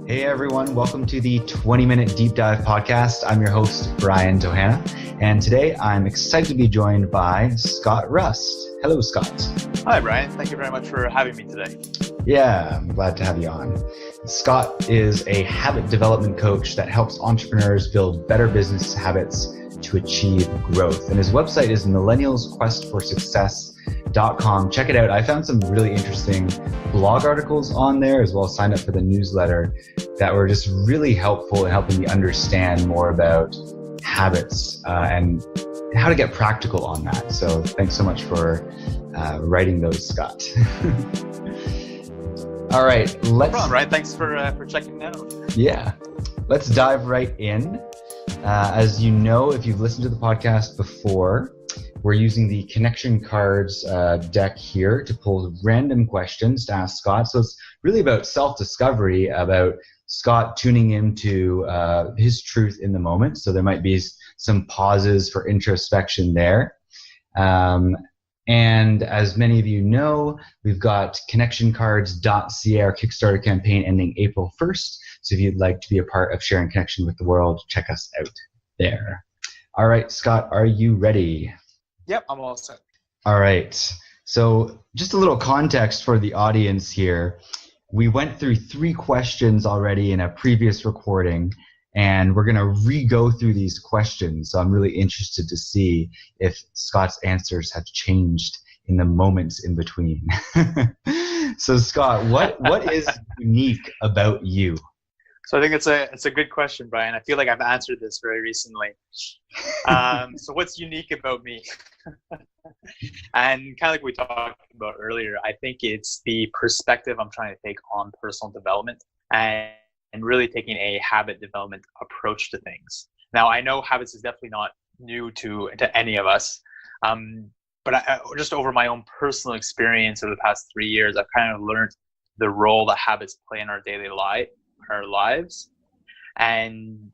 Hey everyone, welcome to the 20-minute deep dive podcast. I'm your host, Brian Tohana, and today I'm excited to be joined by Scott Rust. Hello, Scott. Hi, Brian. Thank you very much for having me today. Yeah, I'm glad to have you on. Scott is a habit development coach that helps entrepreneurs build better business habits to achieve growth. And his website is millennialsquestforsuccess.com. Check it out. I found some really interesting blog articles on there, as well as signed up for the newsletter that were just really helpful in helping me understand more about habits and how to get practical on that. So thanks so much for writing those, Scott. All right, Right. Thanks for checking out. Yeah, let's dive right in. As you know, if you've listened to the podcast before, we're using the connection cards deck here to pull random questions to ask Scott. So it's really about self-discovery, about Scott tuning into his truth in the moment. So there might be some pauses for introspection there. And as many of you know, we've got connectioncards.ca, our Kickstarter campaign ending April 1st. So if you'd like to be a part of sharing connection with the world, check us out there. All right, Scott, are you ready? Yep, I'm all set. All right. So just a little context for the audience here. We went through 3 questions already in a previous recording, and we're going to re-go through these questions. So I'm really interested to see if Scott's answers have changed in the moments in between. So Scott, what is unique about you? So I think it's a good question, Brian. I feel like I've answered this very recently. So what's unique about me? And kind of like we talked about earlier, I think it's the perspective I'm trying to take on personal development and really taking a habit development approach to things. Now, I know habits is definitely not new to any of us, but I just over my own personal experience over the past 3 years, I've kind of learned the role that habits play in our daily lives. And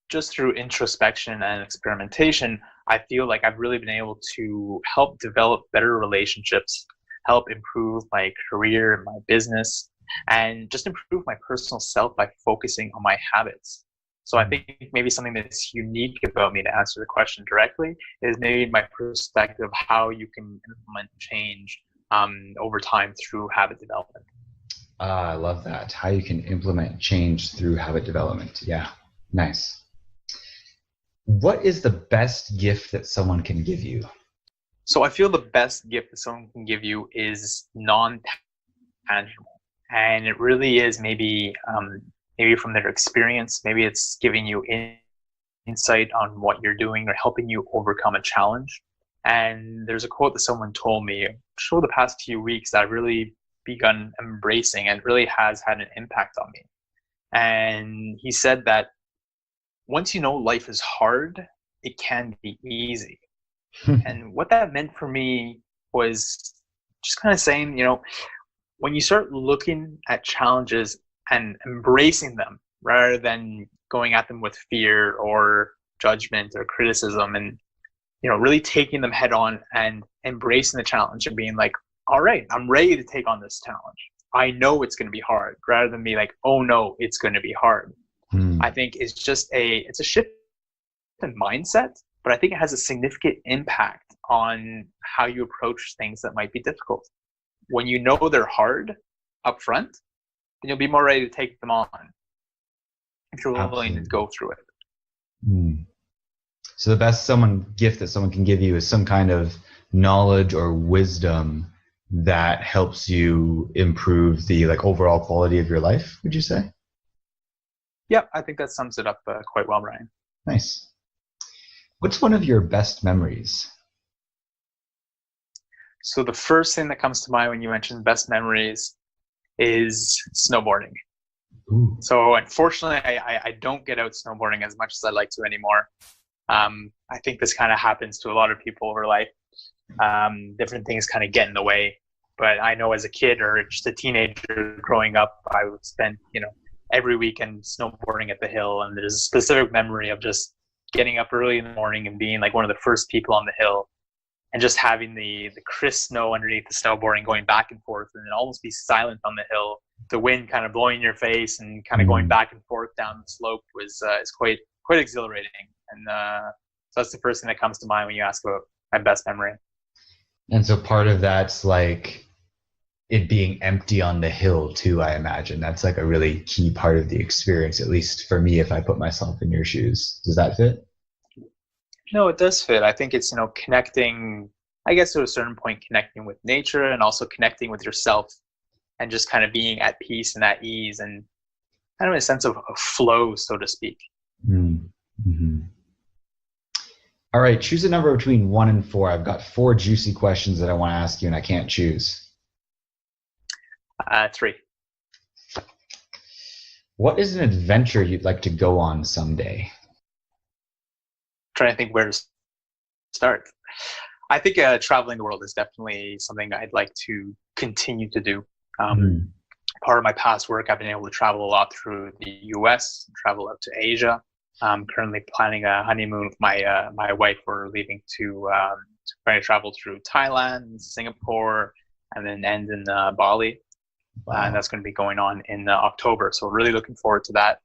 just through introspection and experimentation, I feel like I've really been able to help develop better relationships, help improve my career and my business, and just improve my personal self by focusing on my habits. So I think maybe something that's unique about me, to answer the question directly, is maybe my perspective of how you can implement change over time through habit development. I love that. How you can implement change through habit development. Yeah, nice. What is the best gift that someone can give you? So I feel the best gift that someone can give you is non-tangible. And it really is maybe from their experience. Maybe it's giving you insight on what you're doing or helping you overcome a challenge. And there's a quote that someone told me over the past few weeks that I've really begun embracing and really has had an impact on me. And he said that once you know life is hard, it can be easy. And what that meant for me was just kind of saying, when you start looking at challenges and embracing them rather than going at them with fear or judgment or criticism, and really taking them head on and embracing the challenge and being like, all right, I'm ready to take on this challenge. I know it's going to be hard, rather than be like, oh no, it's going to be hard. I think it's a shift in mindset, but I think it has a significant impact on how you approach things that might be difficult. When you know they're hard up front, then you'll be more ready to take them on if you're willing to go through it. So the best gift that someone can give you is some kind of knowledge or wisdom that helps you improve the overall quality of your life, would you say? Yeah, I think that sums it up quite well, Brian. Nice. What's one of your best memories? So the first thing that comes to mind when you mention best memories is snowboarding. Ooh. So unfortunately, I don't get out snowboarding as much as I like to anymore. I think this kind of happens to a lot of people over life. Different things kind of get in the way. But I know as a kid or just a teenager growing up, I would spend, every weekend snowboarding at the hill. And there's a specific memory of just getting up early in the morning and being like one of the first people on the hill and just having the crisp snow underneath the snowboard and going back and forth, and then almost be silent on the hill, the wind kind of blowing in your face and kind of going back and forth down the slope was is quite exhilarating. And so that's the first thing that comes to mind when you ask about my best memory. And so part of that's like it being empty on the hill too, I imagine. That's like a really key part of the experience, at least for me, if I put myself in your shoes. Does that fit? No, it does fit. I think it's, connecting, I guess to a certain point, connecting with nature and also connecting with yourself and just kind of being at peace and at ease and kind of a sense of flow, so to speak. Mm-hmm. All right, choose a number between 1 and 4. I've got 4 juicy questions that I want to ask you and I can't choose. 3. What is an adventure you'd like to go on someday? Trying to think where to start. I think traveling the world is definitely something I'd like to continue to do. Part of my past work, I've been able to travel a lot through the US, travel up to Asia. I'm currently planning a honeymoon with my wife. We're leaving to travel through Thailand, Singapore, and then end in Bali. Wow. And that's going to be going on in October. So we're really looking forward to that.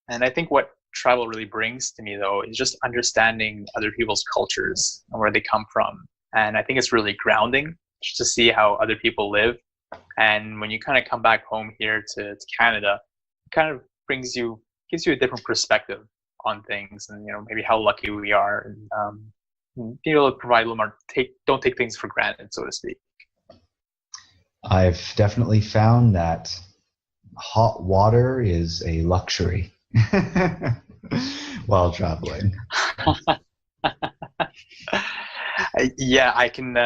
And I think what travel really brings to me, though, is just understanding other people's cultures and where they come from. And I think it's really grounding just to see how other people live. And when you kind of come back home here to Canada, it kind of gives you a different perspective on things, and maybe how lucky we are, and be able to provide a little more. Don't take things for granted, so to speak. I've definitely found that hot water is a luxury while traveling. Yeah, I can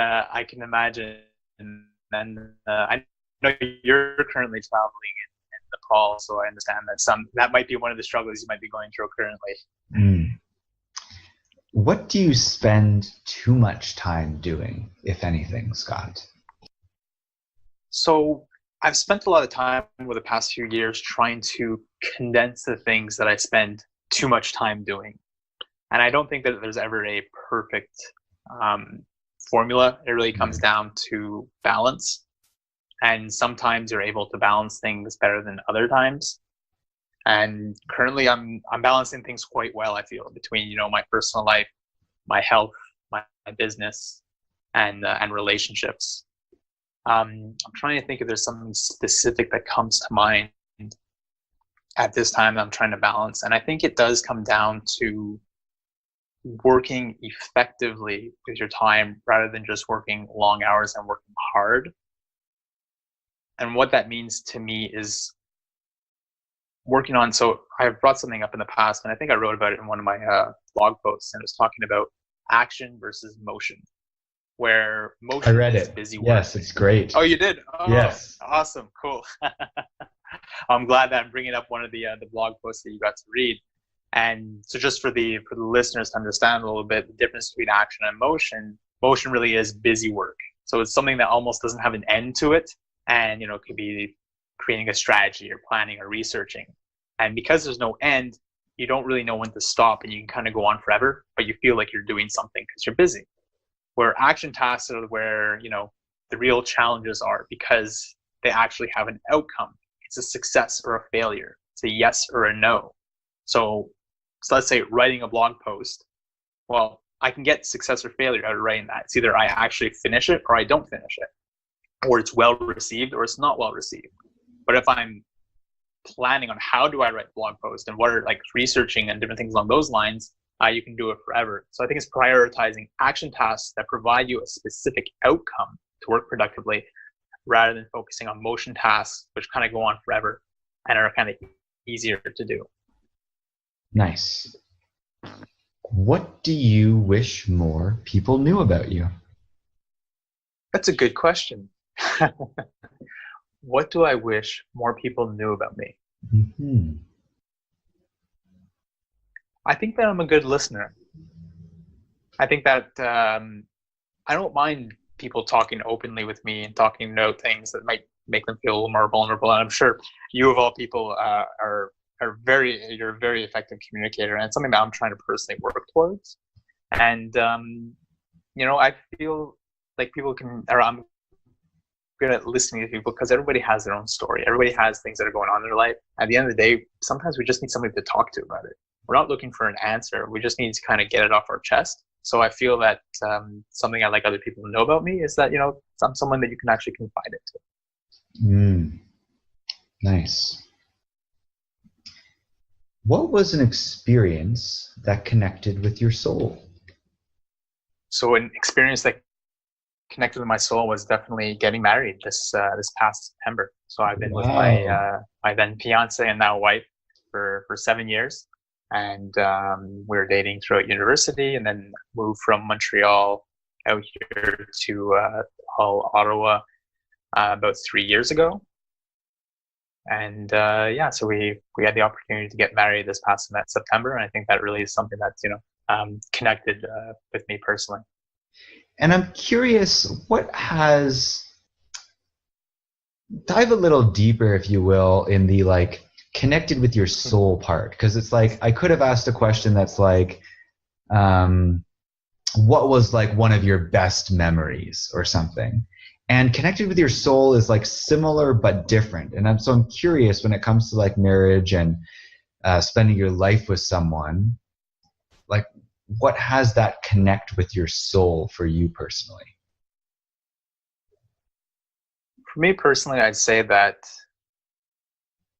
imagine. And I know you're currently traveling in Nepal, so I understand that might be one of the struggles you might be going through currently. What do you spend too much time doing, if anything, Scott? So I've spent a lot of time over the past few years trying to condense the things that I spend too much time doing. And I don't think that there's ever a perfect formula. It really comes down to balance. And sometimes you're able to balance things better than other times. And currently I'm balancing things quite well, I feel, between, my personal life, my health, my business, and relationships. I'm trying to think if there's something specific that comes to mind at this time that I'm trying to balance. And I think it does come down to working effectively with your time rather than just working long hours and working hard. And what that means to me is working on, so I've brought something up in the past, and I think I wrote about it in one of my blog posts, and it was talking about action versus motion, where motion I read is it. Busy work. Yes, it's great. Oh, you did? Oh, yes. Awesome. Cool. I'm glad that I'm bringing up one of the blog posts that you got to read. And so just for the listeners to understand a little bit the difference between action and motion really is busy work. So it's something that almost doesn't have an end to it. And, it could be creating a strategy or planning or researching. And because there's no end, you don't really know when to stop, and you can kind of go on forever, but you feel like you're doing something because you're busy. Where action tasks are where, the real challenges are because they actually have an outcome. It's a success or a failure. It's a yes or a no. So let's say writing a blog post. Well, I can get success or failure out of writing that. It's either I actually finish it or I don't finish it, or it's well received or it's not well received. But if I'm planning on how do I write blog posts and what are researching and different things along those lines, you can do it forever. So I think it's prioritizing action tasks that provide you a specific outcome to work productively, rather than focusing on motion tasks, which kind of go on forever and are kind of easier to do. Nice. What do you wish more people knew about you? That's a good question. What do I wish more people knew about me? Mm-hmm. I think that I'm a good listener. I think that I don't mind people talking openly with me and talking about things that might make them feel a little more vulnerable. And I'm sure you, of all people, you're a very effective communicator, and it's something that I'm trying to personally work towards. And I feel like people can, or I'm good at listening to people because everybody has their own story. Everybody has things that are going on in their life. At the end of the day, sometimes we just need somebody to talk to about it. We're not looking for an answer. We just need to kind of get it off our chest. So I feel that something I like other people to know about me is that, I'm someone that you can actually confide into. Nice. What was an experience that connected with your soul? So an experience that connected with my soul was definitely getting married this past September. So I've been with my then fiance and now wife for 7 years, and we were dating throughout university, and then moved from Montreal out here to Ottawa about 3 years ago. And so we had the opportunity to get married this past September, and I think that really is something that's connected with me personally. And I'm curious, dive a little deeper, if you will, in the connected with your soul part, because it's I could have asked a question that's what was one of your best memories or something. And connected with your soul is similar but different. And I'm curious when it comes to marriage and spending your life with someone, what has that connect with your soul for you personally? For me personally, I'd say that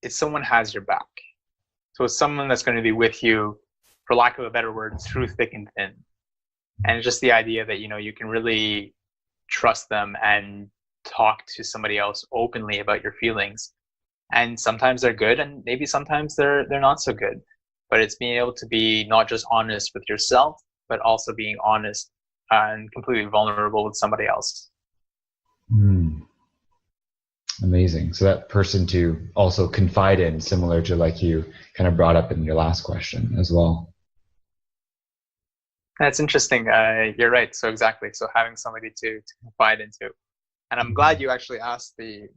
if someone has your back. So it's someone that's going to be with you, for lack of a better word, through thick and thin. And it's just the idea that, you can really trust them and talk to somebody else openly about your feelings. And sometimes they're good, and maybe sometimes they're not so good. But it's being able to be not just honest with yourself, but also being honest and completely vulnerable with somebody else. Amazing. So that person to also confide in, similar to you kind of brought up in your last question as well. That's interesting. You're right. So exactly. So having somebody to confide into. And I'm glad you actually asked the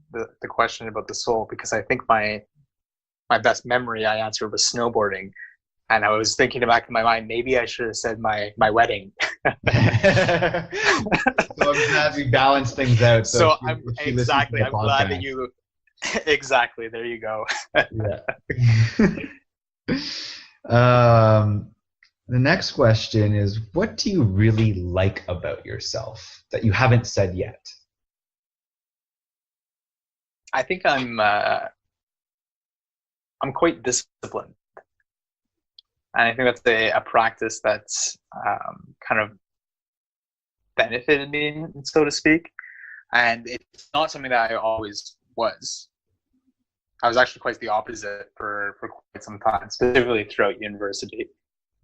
question about the soul, because I think my best memory I answered was snowboarding. And I was thinking back in my mind, maybe I should have said my wedding. So I'm glad we balanced things out. So I'm glad that you, exactly. There you go. Yeah. The next question is, what do you really like about yourself that you haven't said yet? I think I'm quite disciplined. And I think that's a practice that's kind of benefited me, so to speak. And it's not something that I always was. I was actually quite the opposite for quite some time, specifically throughout university.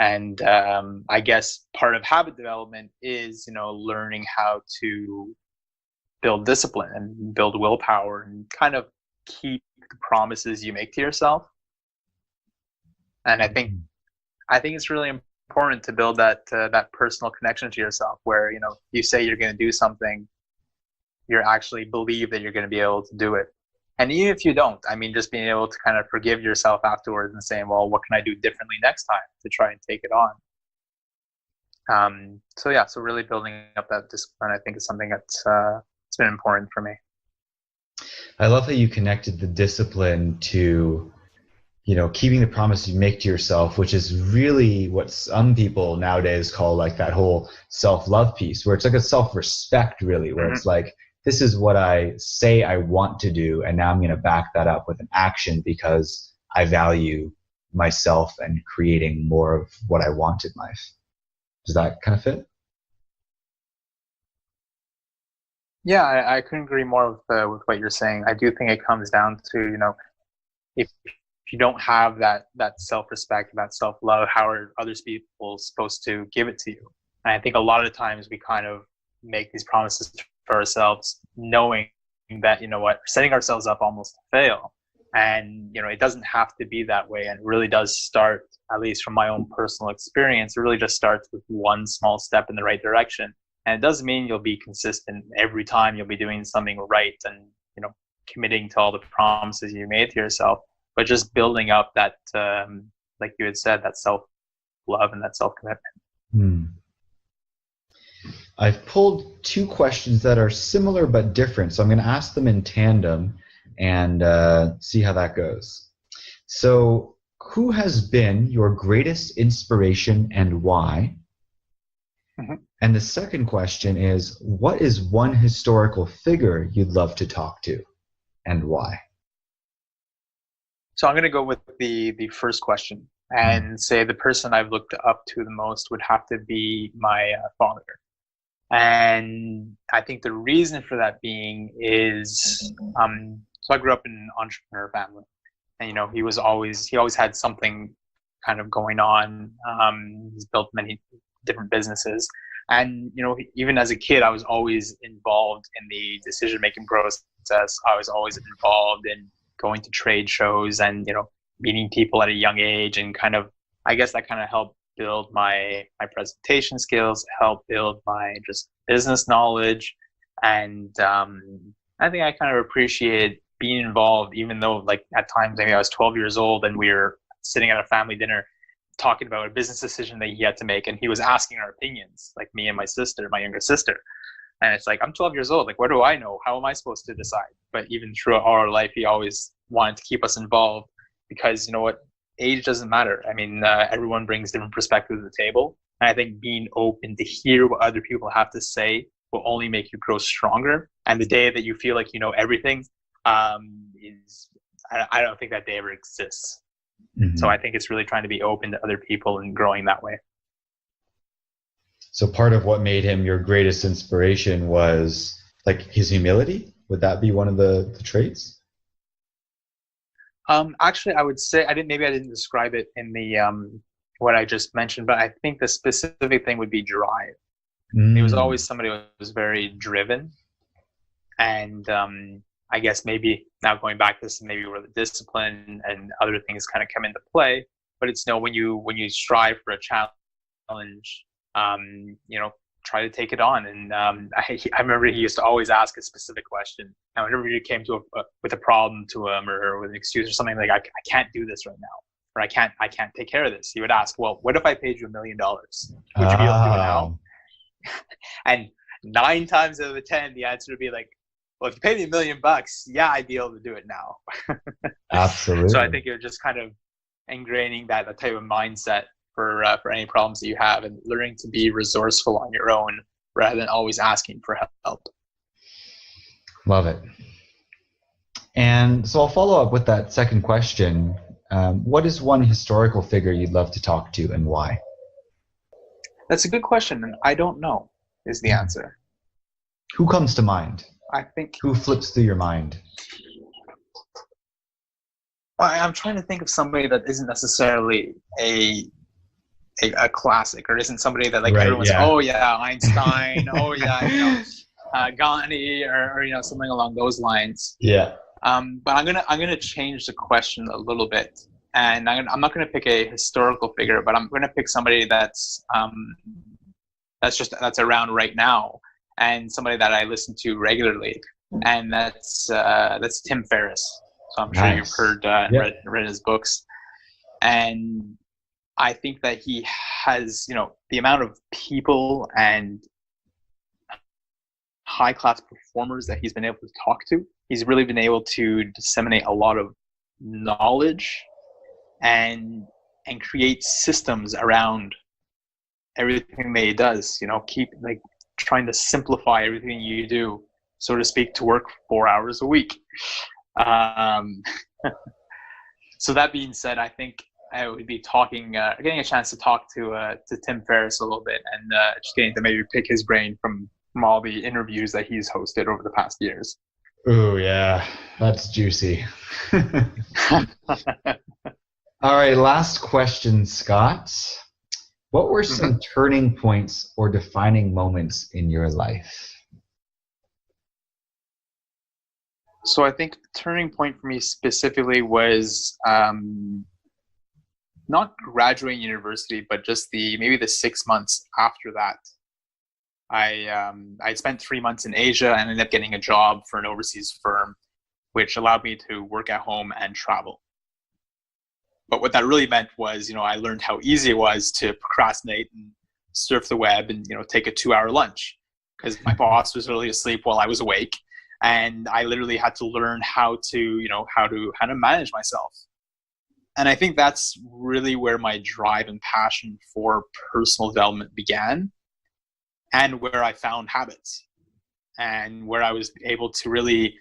And I guess part of habit development is, learning how to build discipline and build willpower and kind of keep the promises you make to yourself. And I think it's really important to build that personal connection to yourself, where you say you're going to do something, you actually believe that you're going to be able to do it. And even if you don't, just being able to kind of forgive yourself afterwards and saying, well, what can I do differently next time to try and take it on? So really building up that discipline, I think, is something that's it's been important for me. I love how you connected the discipline to keeping the promise you make to yourself, which is really what some people nowadays call that whole self-love piece, where it's a self-respect, really, where it's this is what I say I want to do, and now I'm going to back that up with an action because I value myself and creating more of what I want in life. Does that kind of fit? Yeah, I couldn't agree more with what you're saying. I do think it comes down to, if you don't have that self-respect, that self-love, how are other people supposed to give it to you? And I think a lot of times we kind of make these promises for ourselves, knowing that, setting ourselves up almost to fail. And, it doesn't have to be that way. And it really does start, at least from my own personal experience, it really just starts with one small step in the right direction. And it doesn't mean you'll be consistent every time. You'll be doing something right and, committing to all the promises you made to yourself, but just building up that, like you had said, that self-love and that self-commitment. I've pulled two questions that are similar but different, so I'm going to ask them in tandem and see how that goes. So, who has been your greatest inspiration and why? Mhm. And the second question is, what is one historical figure you'd love to talk to and why? So I'm going to go with the first question and say the person I've looked up to the most would have to be my father. And I think the reason for that being is, so I grew up in an entrepreneur family, and he always had something kind of going on. He's built many different businesses, and even as a kid, I was always involved in the decision making process. I was always involved in going to trade shows and meeting people at a young age, and kind of, I guess that kind of helped build my presentation skills, help build my just business knowledge, and I think I kind of appreciated being involved, even though like at times maybe I was 12 years old and we were sitting at a family dinner talking about a business decision that he had to make, and he was asking our opinions, like me and my younger sister. And it's like, I'm 12 years old. Like, what do I know? How am I supposed to decide? But even throughout our life, he always wanted to keep us involved because, you know what, age doesn't matter. I mean, everyone brings different perspectives to the table. And I think being open to hear what other people have to say will only make you grow stronger. And the day that you feel like you know everything, I don't think that day ever exists. Mm-hmm. So I think it's really trying to be open to other people and growing that way. So part of what made him your greatest inspiration was like his humility. Would that be one of the traits? Actually, I would say I didn't describe it in the what I just mentioned, but I think the specific thing would be drive. He was always somebody who was very driven, and I guess maybe now going back to this, maybe where the discipline and other things kind of come into play. But it's when you strive for a challenge, try to take it on. And I remember he used to always ask a specific question. And whenever you came to with a problem to him or with an excuse or something, like I can't do this right now, or I can't take care of this, he would ask, well, what if I paid you $1 million? Would you be able to do it now? And 9 times out of 10, the answer would be like, well, if you pay me $1 million, yeah, I'd be able to do it now. Absolutely. So I think you're just kind of ingraining that type of mindset for any problems that you have, and learning to be resourceful on your own rather than always asking for help. Love it. And so I'll follow up with that second question. What is one historical figure you'd love to talk to and why? That's a good question, and I don't know is the answer. Who comes to mind? I think. Who flips through your mind? I'm trying to think of somebody that isn't necessarily a classic, or isn't somebody that everyone's oh yeah, Einstein, oh yeah, Gandhi, or something along those lines. Yeah. But I'm gonna change the question a little bit, and I'm not gonna pick a historical figure, but I'm gonna pick somebody that's around right now, and somebody that I listen to regularly, and that's Tim Ferriss. So I'm sure you've heard read his books, and I think that he has, the amount of people and high-class performers that he's been able to talk to. He's really been able to disseminate a lot of knowledge and create systems around everything that he does. Keep trying to simplify everything you do, so to speak, to work 4 hours a week. So that being said, I think I would be getting a chance to talk to Tim Ferriss a little bit, and just getting to maybe pick his brain from all the interviews that he's hosted over the past years. Oh yeah, that's juicy. All right, last question, Scott. What were some turning points or defining moments in your life? So I think the turning point for me specifically was not graduating university, but just maybe the 6 months after that. I spent 3 months in Asia and ended up getting a job for an overseas firm, which allowed me to work at home and travel. But what that really meant was, I learned how easy it was to procrastinate and surf the web and, take a 2-hour lunch. because my boss was literally asleep while I was awake. And I literally had to learn how to manage myself. And I think that's really where my drive and passion for personal development began, and where I found habits, and where I was able to really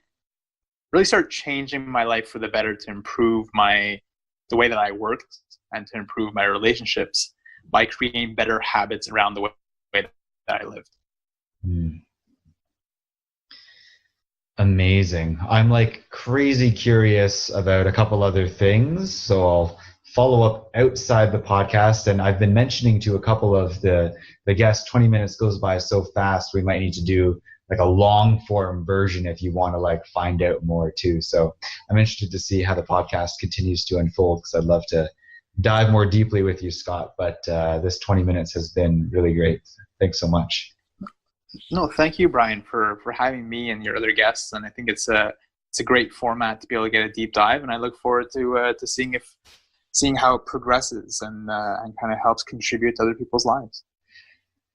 start changing my life for the better, to improve the way that I worked and to improve my relationships by creating better habits around the way that I lived. Amazing. I'm like crazy curious about a couple other things, so I'll follow up outside the podcast. And I've been mentioning to a couple of the guests, 20 minutes goes by so fast, we might need to do like a long form version if you want to like find out more too. So I'm interested to see how the podcast continues to unfold, because I'd love to dive more deeply with you, Scott. But this 20 minutes has been really great. Thanks so much. No, thank you, Brian, for having me and your other guests. And I think it's a great format to be able to get a deep dive. And I look forward to seeing how it progresses and kind of helps contribute to other people's lives.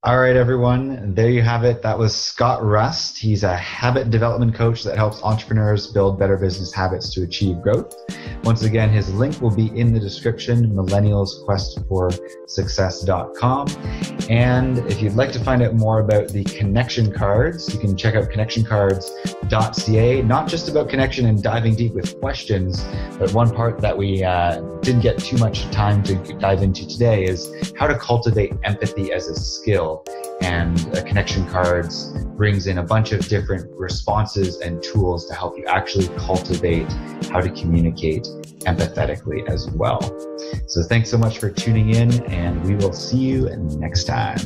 All right, everyone. There you have it. That was Scott Rust. He's a habit development coach that helps entrepreneurs build better business habits to achieve growth. Once again, his link will be in the description, millennialsquestforsuccess.com. And if you'd like to find out more about the connection cards, you can check out connectioncards.ca, not just about connection and diving deep with questions, but one part that we didn't get too much time to dive into today is how to cultivate empathy as a skill. And Connection Cards brings in a bunch of different responses and tools to help you actually cultivate how to communicate empathetically as well. So thanks so much for tuning in, and we will see you next time.